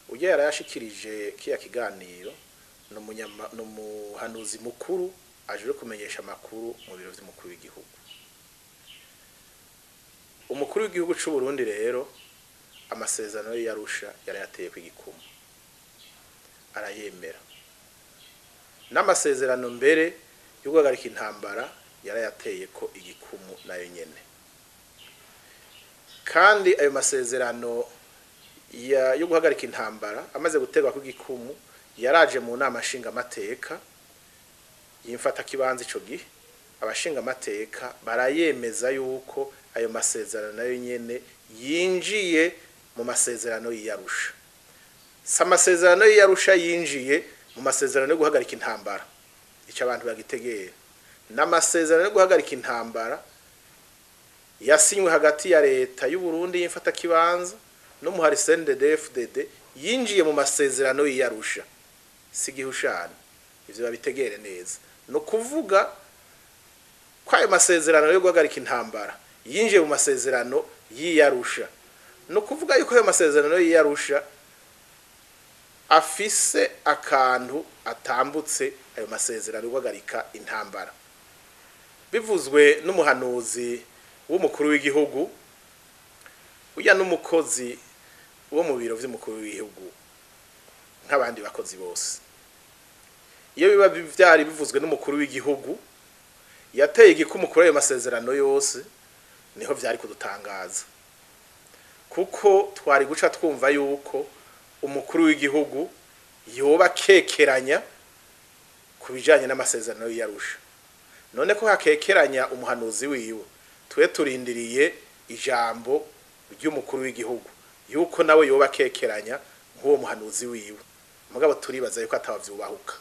ujya yarayashikirije kiya kiganiro no muhanuzi mukuru aje kumenyesha makuru mu biro vy'umukuru w'igihugu. Umukuru w'igihugu c'u Burundi rero amasezerano y'Arusha yarayateye kw'igikumu arayemera, n'amasezerano mbere yo guhagarika intambara yarayateye ko igikumu nayo nyene, kandi ayo masezerano yo guhagarika intambara amaze gutegwa ku gikumu yaraje mu nama nshinga mateka yimfata kibanza ico gihe. Abashinga mateka barayemeza yuko ayo masezerano nayo nyene yinjiye mu masezerano y'Arusha. Sa masezerano y'Arusha yinjiye mu masezerano yo guhagarika intambara, ico abantu bagitegera. N'amasezerano yo guhagarika intambara yasinywe hagati ya leta y'u Burundi yimfata kibanza no muhari CNDD-FDD yinjiye mu masezerano y'Arusha. Sigihushana ivyo babitegere neza, no kuvuga ko ayo masezerano yo guhagarika intambara yinjiye mu masezerano y'Arusha, no kuvuga yuko ayo masezerano y'Arusha afise akantu atambutse ayo masezerano yo guhagarika intambara. Bivuzwe n'umuhanuzi w'umukuru w'igihugu uya n'umukozi wo mu biro vy'umukuru w'igihugu nk'abandi bakozi bose. Iyo biba vyari bivuzwe n'umukuru w'igihugu yateye igikumu kuri ayo masezerano yose, niho vyari kudutangaza, kuko twari guca twumva yuko umukuru w'igihugu yoba kekeranya kubijanye n'amasezerano y'Arusha. None ko hakekeranya umuhanuzi wiwe, twe turindiriye ijambo ry'umukuru w'igihugu yuko nawe yoba kekeranya nk'uwo muhanuzi wiwe. Mugabo turibaza yuko atawavyubahuka.